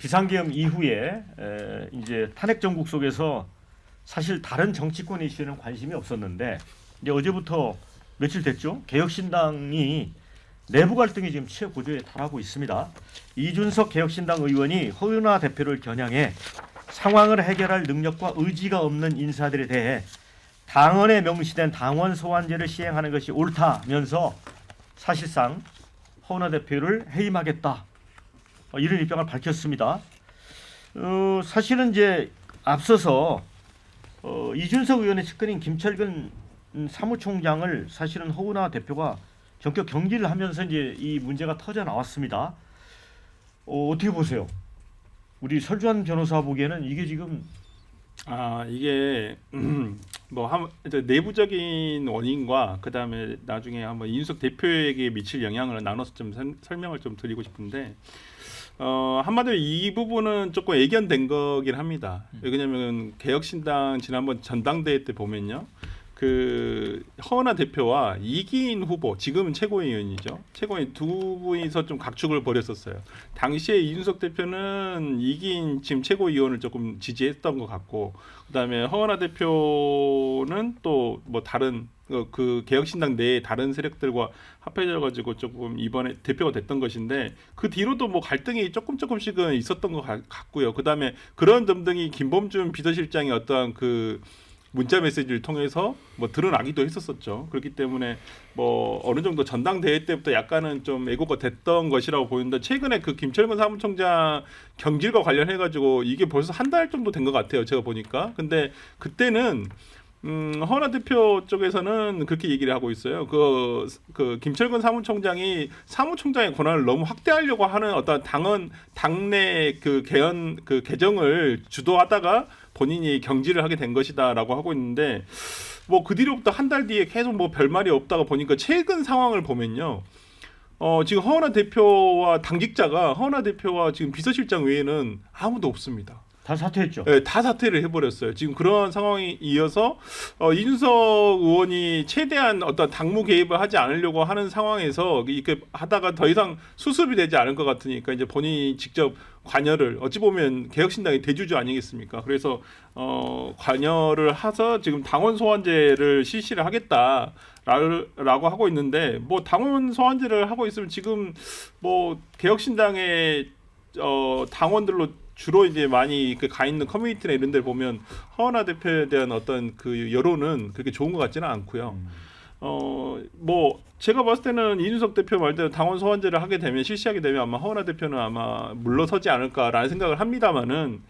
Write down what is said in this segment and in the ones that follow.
비상계엄 이후에 이제 탄핵 정국 속에서 사실 다른 정치권 이슈에는 관심이 없었는데 이제 어제부터 며칠 됐죠. 개혁신당이 내부 갈등이 지금 최고조에 달하고 있습니다. 이준석 개혁신당 의원이 허은하 대표를 겨냥해 상황을 해결할 능력과 의지가 없는 인사들에 대해 당헌에 명시된 당원 소환제를 시행하는 것이 옳다면서 사실상 허은하 대표를 해임하겠다 이런 입장을 밝혔습니다. 사실은 이제 앞서서 이준석 의원의 측근인 김철근 사무총장을 사실은 허은하 대표가 전격 경질을 하면서 이제 이 문제가 터져 나왔습니다. 어떻게 보세요? 우리 설주한 변호사 보기에는 이게 지금 이게 이제 내부적인 원인과 그 다음에 나중에 한번 이준석 대표에게 미칠 영향을 나눠서 좀 설명을 좀 드리고 싶은데 한마디로 이 부분은 조금 예견된 거긴 합니다. 왜냐하면 개혁신당 지난번 전당대회 때 보면요. 그 허은하 대표와 이기인 후보, 지금은 최고위원이죠. 최고위원 두 분이서 좀 각축을 벌였었어요. 당시에 이준석 대표는 이기인 지금 최고위원을 조금 지지했던 것 같고, 그다음에 허은하 대표는 또 뭐 다른 그 개혁신당 내에 다른 세력들과 합해져 가지고 조금 이번에 대표가 됐던 것인데 그 뒤로도 뭐 갈등이 조금씩은 있었던 것 같고요. 그다음에 그런 점 등이 김범준 비서실장의 어떠한 그 문자 메시지를 통해서 뭐 드러나기도 했었었죠. 그렇기 때문에 뭐 어느 정도 전당대회 때부터 약간은 좀 애고가 됐던 것이라고 보이는데 최근에 그 김철근 사무총장 경질과 관련해 가지고 이게 벌써 한 달 정도 된 것 같아요. 제가 보니까. 근데 그때는 허은하 대표 쪽에서는 그렇게 얘기를 하고 있어요. 그 김철근 사무총장이 사무총장의 권한을 너무 확대하려고 하는 어떤 당내 그 개정을 주도하다가 본인이 경질을 하게 된 것이다라고 하고 있는데 뭐 그 뒤로부터 한 달 뒤에 계속 뭐 별말이 없다가 보니까 최근 상황을 보면요. 지금 허은하 대표와 당직자가 허은하 대표와 지금 비서실장 외에는 아무도 없습니다. 다 사퇴했죠. 네, 다 사퇴를 해버렸어요. 지금 그런 상황이 이어서 이준석 의원이 최대한 어떤 당무 개입을 하지 않으려고 하는 상황에서 이렇게 하다가 더 이상 수습이 되지 않을 것 같으니까 이제 본인이 직접 관여를 어찌 보면 개혁신당의 대주주 아니겠습니까? 그래서 관여를 해서 지금 당원 소환제를 실시를 하겠다라고 하고 있는데 뭐 당원 소환제를 하고 있으면 지금 뭐 개혁신당의 당원들로 주로 이제 많이 가 있는 커뮤니티나 이런 데 보면 허은하 대표에 대한 어떤 그 여론은 그렇게 좋은 것 같지는 않고요. 뭐 제가 봤을 때는 이준석 대표 말대로 당원 소환제를 하게 되면 실시하게 되면 아마 허은하 대표는 아마 물러서지 않을까라는 생각을 합니다만은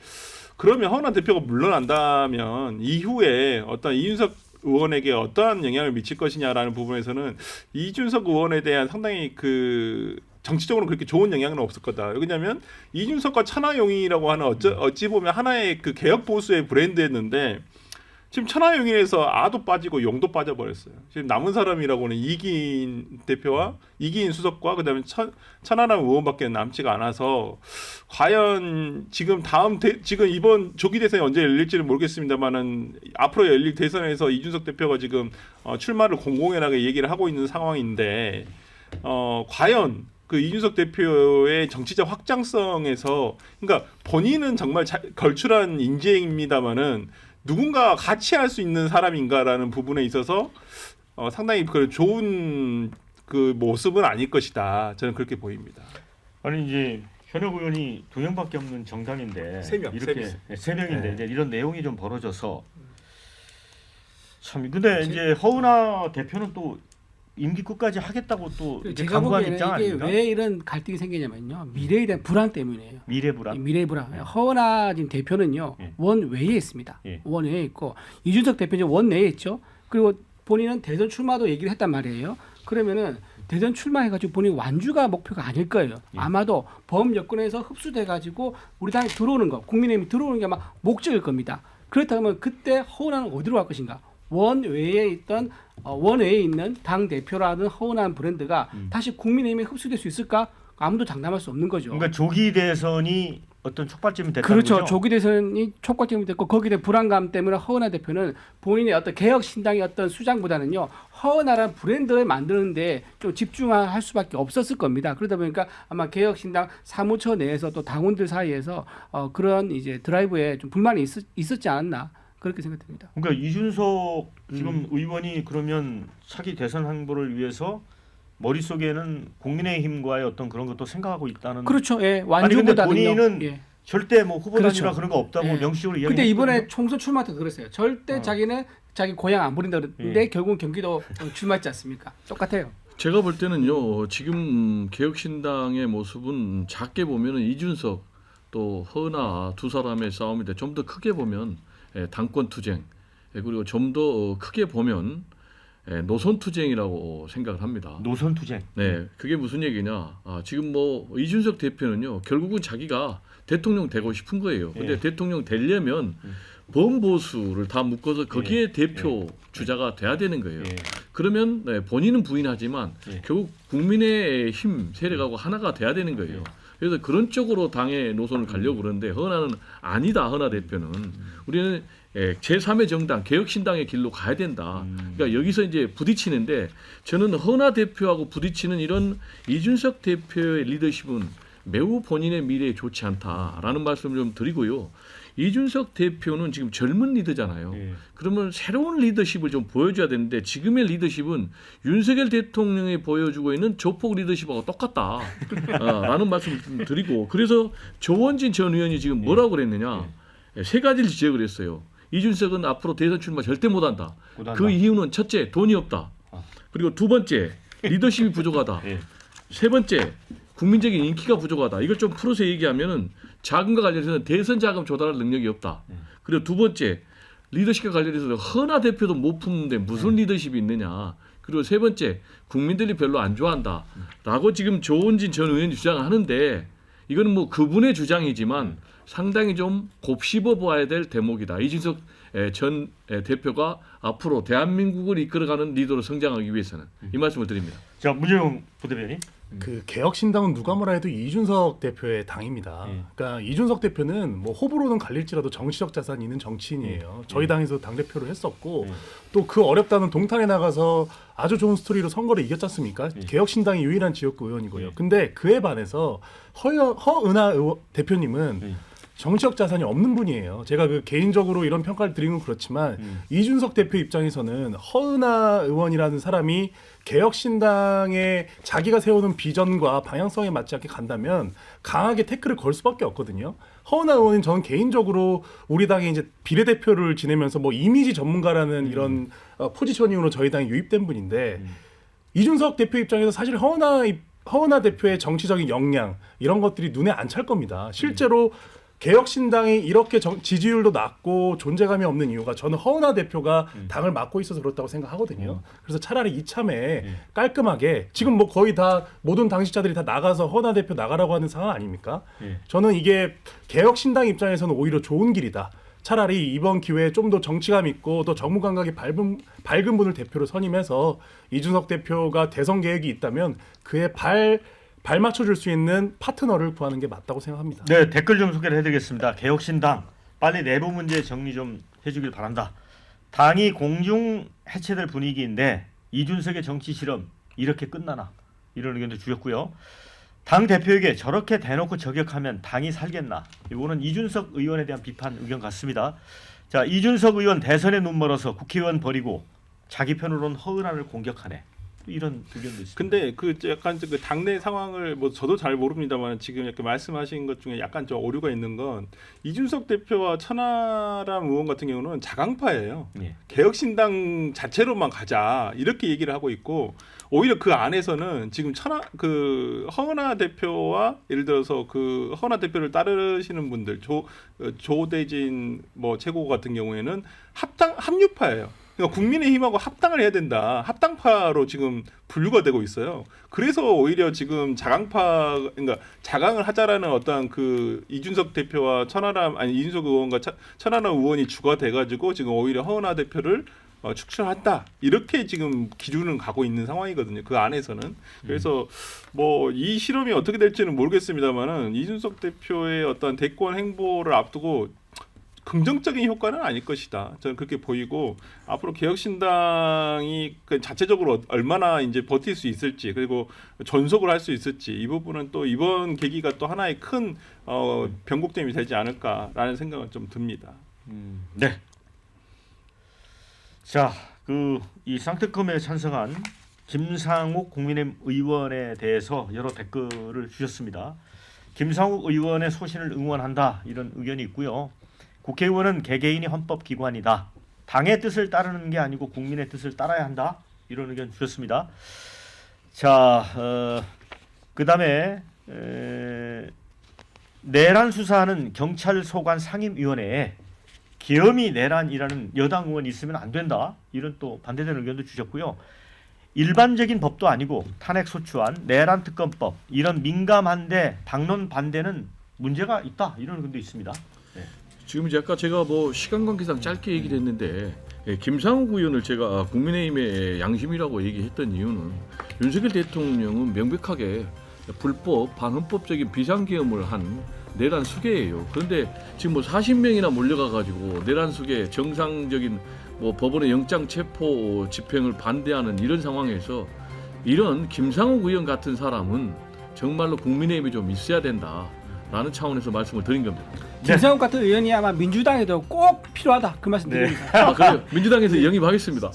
그러면 허은하 대표가 물러난다면 이후에 어떤 이준석 의원에게 어떠한 영향을 미칠 것이냐라는 부분에서는 이준석 의원에 대한 상당히 그 정치적으로 그렇게 좋은 영향은 없을 거다. 왜냐하면 이준석과 천하용인이라고 하는 어찌 보면 하나의 그 개혁 보수의 브랜드였는데 지금 천하용인에서 아도 빠지고 용도 빠져버렸어요. 지금 남은 사람이라고는 이기인 대표와 이기인 수석과 그다음에 천하람 의원밖에 남지가 않아서 과연 지금 지금 이번 조기 대선이 언제 열릴지는 모르겠습니다만은 앞으로 열릴 대선에서 이준석 대표가 지금 출마를 공공연하게 얘기를 하고 있는 상황인데 과연 그 이준석 대표의 정치적 확장성에서 그러니까 본인은 정말 걸출한 인재입니다만은 누군가 같이 할 수 있는 사람인가라는 부분에 있어서 상당히 그 좋은 그 모습은 아닐 것이다. 저는 그렇게 보입니다. 아니 이제 현역 의원이 2명밖에 없는 정당인데 이렇게 3명인데 네. 이제 이런 내용이 좀 벌어져서 참 근데 이제 허은하 대표는 또 임기 끝까지 하겠다고 또 제가 강구한 보기에는 입장 이게 아닙니까? 왜 이런 갈등이 생기냐면요. 미래에 대한 불안 때문이에요. 미래 불안. 미래 불안. 허은하 지금 대표는요. 예. 원외에 있습니다. 예. 원외에 있고 이준석 대표는 원내에 있죠. 그리고 본인은 대선 출마도 얘기를 했단 말이에요. 그러면은 대선 출마해가지고 본인 완주가 목표가 아닐 거예요. 예. 아마도 범여권에서 흡수돼가지고 우리 당에 들어오는 거, 국민의힘이 들어오는 게 아마 목적일 겁니다. 그렇다면 그때 허은하는 어디로 갈 것인가? 원외에 있는 당 대표라는 허은한 브랜드가 다시 국민의힘에 흡수될 수 있을까? 아무도 장담할 수 없는 거죠. 그러니까 조기 대선이 어떤 촉발점이 됐다는 그렇죠. 거죠. 조기 대선이 촉각점이 됐고 거기에 대한 불안감 때문에 허은하 대표는 본인의 어떤 개혁 신당의 어떤 수장보다는요 허은하라는 브랜드를 만드는데 좀 집중할 수밖에 없었을 겁니다. 그러다 보니까 아마 개혁 신당 사무처 내에서 또 당원들 사이에서 그런 이제 드라이브에 좀 불만이 있었지 않았나 그렇게 생각됩니다. 그러니까 이준석 지금 의원이 그러면 차기 대선 행보를 위해서 머릿속에는 국민의힘과의 어떤 그런 것도 생각하고 있다는. 그렇죠. 예, 아니 근데 완주보다는요. 본인은 예. 절대 뭐 후보단이나 그렇죠. 그런 거 없다고 예. 명시적으로 이야기했거든요. 근데 이번에 총선 출마 때도 그랬어요. 절대 자기는 자기 고향 안 부린다 그랬는데 예. 결국은 경기도 출마했지 않습니까? 똑같아요. 제가 볼 때는요. 지금 개혁신당의 모습은 작게 보면은 이준석 또 허은하 두 사람의 싸움인데 좀 더 크게 보면 당권 투쟁 그리고 좀 더 크게 보면 노선 투쟁이라고 생각을 합니다. 노선 투쟁. 네, 그게 무슨 얘기냐? 지금 뭐 이준석 대표는요, 결국은 자기가 대통령 되고 싶은 거예요. 근데 예. 대통령 되려면 범보수를 다 묶어서 거기에 대표 주자가 돼야 되는 거예요. 예. 그러면 본인은 부인하지만 예. 결국 국민의힘 세력하고 하나가 돼야 되는 거예요. 그래서 그런 쪽으로 당의 노선을 가려고 그러는데 허나는 아니다. 허나 대표는 우리는 제3의 정당 개혁신당의 길로 가야 된다. 그러니까 여기서 이제 부딪히는데 저는 허나 대표하고 부딪히는 이런 이준석 대표의 리더십은 매우 본인의 미래에 좋지 않다라는 말씀을 좀 드리고요. 이준석 대표는 지금 젊은 리더잖아요. 예. 그러면 새로운 리더십을 좀 보여줘야 되는데 지금의 리더십은 윤석열 대통령이 보여주고 있는 조폭 리더십하고 똑같다. 라는 말씀을 좀 드리고 그래서 조원진 전 의원이 지금 뭐라고 그랬느냐. 세 가지를 지적을 했어요. 이준석은 앞으로 대선 출마 절대 못한다. 못한다. 그 이유는 첫째 돈이 없다. 그리고 두 번째 리더십이 부족하다. 예. 세 번째 국민적인 인기가 부족하다. 이걸 좀 풀어서 얘기하면은 자금과 관련해서는 대선 자금 조달할 능력이 없다. 그리고 두 번째 리더십과 관련해서 허나 대표도 못 품는데 무슨 리더십이 있느냐. 그리고 세 번째 국민들이 별로 안 좋아한다라고 지금 조원진 전 의원이 주장하는데 이거는 뭐 그분의 주장이지만 상당히 좀 곱씹어 보아야 될 대목이다. 이준석 전 대표가 앞으로 대한민국을 이끌어가는 리더로 성장하기 위해서는 이 말씀을 드립니다. 자 문재용 부대변인. 그 개혁신당은 누가 뭐라 해도 이준석 대표의 당입니다. 그러니까 이준석 대표는 뭐 호불호는 갈릴지라도 정치적 자산이 있는 정치인이에요. 저희 당에서 당 대표를 했었고 또 그 어렵다는 동탄에 나가서 아주 좋은 스토리로 선거를 이겼지 않습니까? 개혁신당이 유일한 지역구 의원이고요. 근데 그에 반해서 허은하 대표님은 정치적 자산이 없는 분이에요. 제가 그 개인적으로 이런 평가를 드리는 건 그렇지만 이준석 대표 입장에서는 허은하 의원이라는 사람이 개혁신당에 자기가 세우는 비전과 방향성에 맞지 않게 간다면 강하게 태클을 걸 수밖에 없거든요. 허은하 의원은 저는 개인적으로 우리 당의 이제 비례대표를 지내면서 뭐 이미지 전문가라는 이런 포지셔닝으로 저희 당에 유입된 분인데 이준석 대표 입장에서 사실 허은하 대표의 정치적인 역량 이런 것들이 눈에 안 찰 겁니다. 실제로 개혁신당이 이렇게 지지율도 낮고 존재감이 없는 이유가 저는 허은하 대표가 당을 맡고 있어서 그렇다고 생각하거든요. 그래서 차라리 이참에 깔끔하게 지금 뭐 거의 다 모든 당직자들이 다 나가서 허은하 대표 나가라고 하는 상황 아닙니까? 저는 이게 개혁신당 입장에서는 오히려 좋은 길이다. 차라리 이번 기회에 좀 더 정치감 있고 또 정무 감각이 밝은 분을 대표로 선임해서 이준석 대표가 대선 계획이 있다면 그에 발 맞춰줄 수 있는 파트너를 구하는 게 맞다고 생각합니다. 네 댓글 좀 소개를 해드리겠습니다. 개혁신당 빨리 내부 문제 정리 좀 해주길 바란다. 당이 공중 해체될 분위기인데 이준석의 정치 실험 이렇게 끝나나 이런 의견도 주셨고요. 당 대표에게 저렇게 대놓고 저격하면 당이 살겠나? 이거는 이준석 의원에 대한 비판 의견 같습니다. 자 이준석 의원 대선에 눈 멀어서 국회의원 버리고 자기 편으로는 허은하를 공격하네. 이런 의견도 있습니다. 근데 그 약간 그 당내 상황을 뭐 저도 잘 모릅니다만 지금 이렇게 말씀하신 것 중에 약간 좀 오류가 있는 건 이준석 대표와 천하람 의원 같은 경우는 자강파예요. 예. 개혁신당 자체로만 가자 이렇게 얘기를 하고 있고 오히려 그 안에서는 지금 허은하 대표와 예를 들어서 그 허은하 대표를 따르시는 분들 조대진 뭐 최고 같은 경우에는 합류파예요. 그러니까 국민의힘하고 합당을 해야 된다. 합당파로 지금 분류가 되고 있어요. 그래서 오히려 지금 그러니까 자강을 하자라는 어떤 그 이준석 대표와 이준석 의원과 천하람 의원이 주가 돼가지고 지금 오히려 허은하 대표를 축출한다 이렇게 지금 기준은 가고 있는 상황이거든요. 그 안에서는. 그래서 뭐 이 실험이 어떻게 될지는 모르겠습니다만은 이준석 대표의 어떤 대권 행보를 앞두고 긍정적인 효과는 아닐 것이다. 저는 그렇게 보이고 앞으로 개혁신당이 그 자체적으로 얼마나 이제 버틸 수 있을지 그리고 전속을 할 수 있을지 이 부분은 또 이번 계기가 또 하나의 큰 변곡점이 되지 않을까라는 생각은 좀 듭니다. 네. 자, 이 쌍특검에 찬성한 김상욱 국민의힘 의원에 대해서 여러 댓글을 주셨습니다. 김상욱 의원의 소신을 응원한다 이런 의견이 있고요. 국회의원은 개개인이 헌법기관이다. 당의 뜻을 따르는 게 아니고 국민의 뜻을 따라야 한다. 이런 의견 주셨습니다. 자, 그다음에 내란 수사하는 경찰 소관 상임위원회에 계엄이 내란이라는 여당 의원이 있으면 안 된다. 이런 또 반대되는 의견도 주셨고요. 일반적인 법도 아니고 탄핵 소추안, 내란 특검법 이런 민감한데 당론 반대는 문제가 있다. 이런 의견도 있습니다. 네. 지금 이제 아까 제가 뭐 시간 관계상 짧게 얘기를 했는데 김상욱 의원을 제가 국민의힘의 양심이라고 얘기했던 이유는 윤석열 대통령은 명백하게 불법 반헌법적인 비상계엄을 한 내란 수괴예요. 그런데 지금 뭐 40명이나 몰려가 가지고 내란 수괴 정상적인 뭐 법원의 영장 체포 집행을 반대하는 이런 상황에서 이런 김상욱 의원 같은 사람은 정말로 국민의힘에 좀 있어야 된다라는 차원에서 말씀을 드린 겁니다. 김상욱 같은 의원이 아마 민주당에도 꼭 필요하다 그 말씀 드립니다. 그래요. 민주당에서 영입하겠습니다.